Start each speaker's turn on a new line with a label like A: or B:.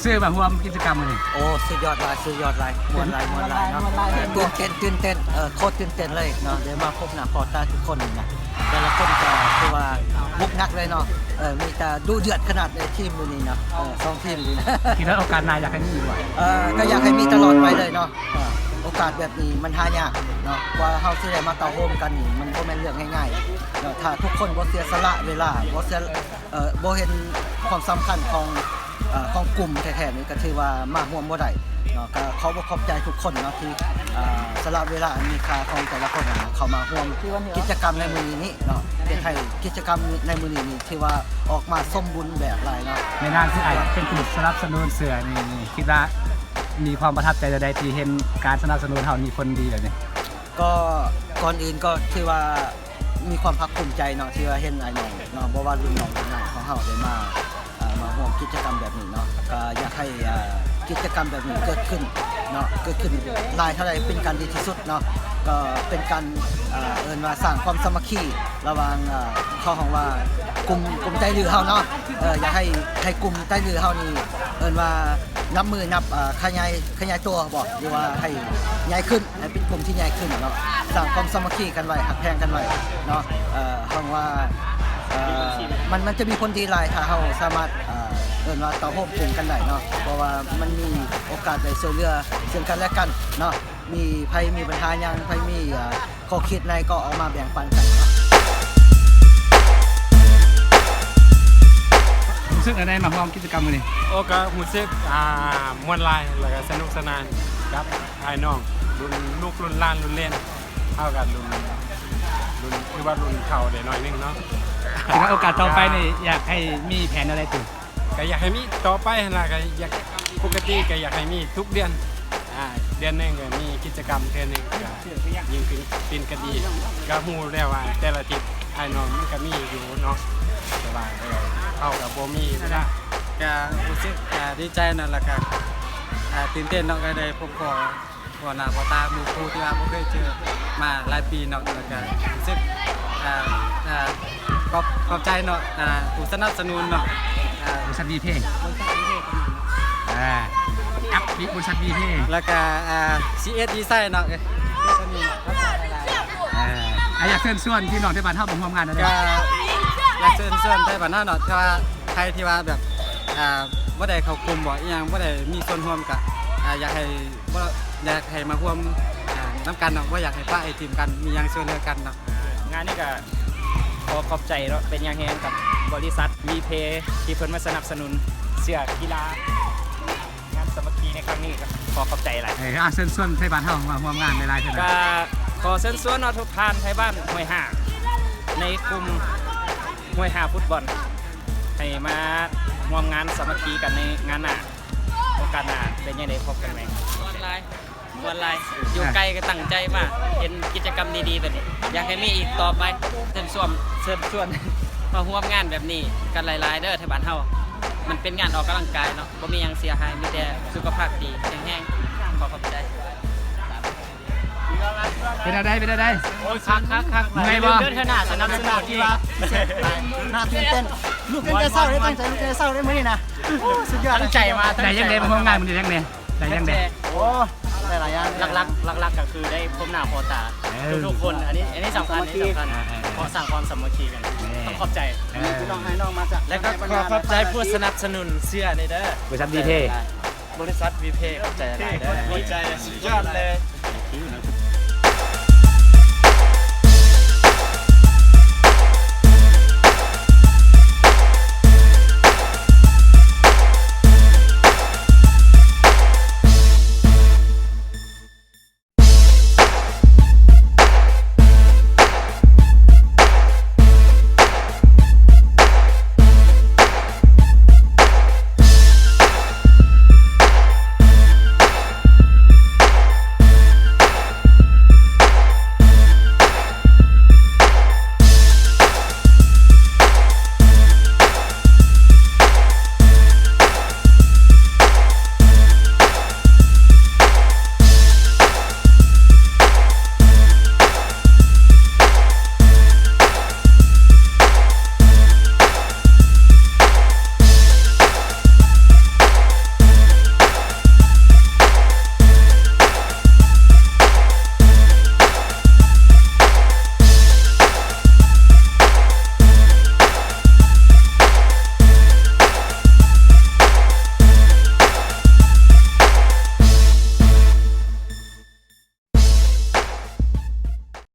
A: ซื้อมาร่วมกิจกรรมเลย
B: โอ้สุดยอดลายสุดยอดลายมวนลายเนาะตื่นเต้นโคตรตื่นเต้นเลยเนาะเดี๋ยวมาพบหน้าพอตาทุกคนนะแต่ละคนก็คือว่าบุกนักเลยเนาะมีแต่ดูเดือดขนาดในทีมมือนี้เนาะสองทีมดีนะ
A: คิดว่าโอกาสนายอยากให้มีกว่า
B: ก็อยากให้มีตลอดไปเลยเนาะโอกาสแบบนี้มันหายากเนาะว่าเฮาสิได้มาเต่าโฮมกันนี่มันบ่แม่นเรื่องง่ายๆเนาะถ้าทุกคนบ่เสียสละเวลาบ่เสียบ่เห็นความสำคัญของกลุ่มแท้ๆนี่ก็ถือว่ามาร่วมบ่ได้เนาะก็ขอบใจทุกคนเนาะที่สละเวลาอันมีค่าของแต่ละคนเข้ามาร่วมกิจกรรมในมื้อนี้เนาะเป็นให้กิจกรรมในมื้อนี้ที่ว่าออกมาสมบูรณ์แบบหลายเนาะ
A: ในด้านที่ไอเป็นกลุ่มสนับสนุนเสือนี่คิดว่ามีความประทับใจใดๆที่เห็นการสนับสนุนเฮามีคนดีแบบนี้
B: ก็ก่อนอื่นก็ที่ว่ามีความภาคภูมิใจเนาะที่ว่าเห็นไอ้น้องเนาะบ่ว่ารุ่นน้องรุ่นใหญ่ของเฮาได้มาร่วมกิจกรรมแบบนี้เนาะก็อยากให้กิจกรรมแบบนี้เกิดขึ้นเนาะเกิดขึ้นหลายเท่าใดเป็นการดีที่สุดเนาะก็เป็นการเอิ้นว่าสร้างความสามัคคีระหว่างเขาของว่ากลุ่มใต้ลือเฮาเนาะอยากให้กลุ่มใต้ลือเฮานี่เอิ้นว่านับมือนับขยายตัวบอกหรือว่าให้ใหญ่ขึ้นให้เป็นกลุ่มที่ใหญ่ขึ้นเนาะสร้างความสามัคคีกันไว้หักแพงกันไว้เนาะเฮาว่ามันจะมีผลดีหลายถ้าเฮาสามารถเอิ้นว่าต่อโฮมกลุ่มกันได้เนาะเพราะว่ามันมีโอกาสได้ช่วยเหลือซึ่งกันและกันเนาะมีไผมีปัญหาหยังไผมีข้อคิดในก็ออกมาแบ่งปันกันเนาะ
A: รู้สึกอะไรมาร่วมกิจกรรมมื้อนี้
C: โอ้ก็รู้สึกม่วนหลายแล้วก็สนุกสนานกับพี่น้องรุ่นลูกรุ่นหลานรุ่นเล่นเท่ากันรุ่นคือว่ารุ่นเฒ่าได้น้อยนึงเนาะ
A: คิดว่าโอกาสต่อไปนี่อยากให้มีแผนอะไรตื่น
C: ก็อยากให้มีต่อไปหั่นล่ะก็อยากปกติก็อยากให้มีทุกเดือนเดือนหนึงก็มีกิจกรรมเทื่อหนึงก็ยิ่งเป็นก็ดีก็ฮู้แล้วว่าแต่ละอาทิตย์พี่น้องมันก็มีอยู่เนาะแต่ว่าเฮาก็บ่มีเวลา
D: ก็รู้สึกดีใจนั่นแหละครับตื่นเต้นเนาะก็ได้พบพ่อหน้าพ่อตาหมู่ครูที่ว่าบ่เคยเจอมาหลายปีเนาะแล้วก็รู้สึกขอบใจเนาะผู้สนับสนุนเนาะ
A: บริษัทบีเพลงอัพบริษัทบีเพลง
D: แล้วก็CS ดีไซน์เนาะ
A: อยากเชิญชวนพี่น้องที่บ้านเฮามาร่วมงานนะ
D: ก็อยากเชิญชวนไทยบ้านเฮาเนาะที่ว่าใครที่ว่าแบบบ่ได้เข้ากลุ่มบ่อีหยังบ่ได้มีส่วนร่วมก็อยากให้มาร่วมนํกันเนาะบ่อยากให้ป้าไอ้ทีมกันมีหยังช่วยเหลือกันเนาะ
E: งานนี้ก็ขอขอบใจเนาะเป็นอย่างแฮงกับบริษัท VP ที่เพิ่นมาสนับสนุนเสื้อกีฬางานสามัคคีในครั้งนี้ก็ขอขอบใจหลาย
A: เชิญชวนที่บ้านเฮามาร่วมงานในรายเท่านั้น
E: ก็ขอเชิญชวนเนาะทุกท่านไทยบ้านห้วยห่าในกลุ่มห้วยห่าฟุตบอลให้มาร่วมงานสามัคคีกันในงานหน้าโอกาสหน้าเป็นยังไงพบกันไหม
F: ออนไลน์อยู่ไกลก็ตั้งใจมากเห็นกิจกรรมดีๆแบบนี้อยากให้มีอีกต่อไปเชิญชวน มาร่วมงานแบบนี้กันหลายๆเด้อไทยบ้านเฮามันเป็นงานออกกำลังกายเนาะบ่มีหยังเสียหายมีแต่สุขภาพดีแข็งแรงขอขอบใจ
A: เป็นอะไร
E: โอ้ยคัก
A: ไงบ่
E: เดินเท่าหน้าสนับสนุนที่ว่า
B: น่าตื่นเต้นลูกตั้งใจเศร้าได้ตั้งใจเศร้าได้มื้อนี้นะสุดยอด
E: ตั้งใจมา
A: ได้ยังไงมาร่วมงานมื้อนี้ยังไงได้ยังไง
B: โอ้ได้หลายอย่าง
E: หลักก็คือได้พบหน้าพอตาทุกคนอันนี้สำคัญเพราะสร้างความสามัคคีกันต้องขอบใจ
B: พี่น้องให้น้องมาจาก
F: และก็ขอขอบใจผู้สนับสนุนเสื้อนี่เด้อบ
A: ริษัทบีเพลง
F: บริษัทวีเพขอบใจหลายเด้อ
E: ขอบใจ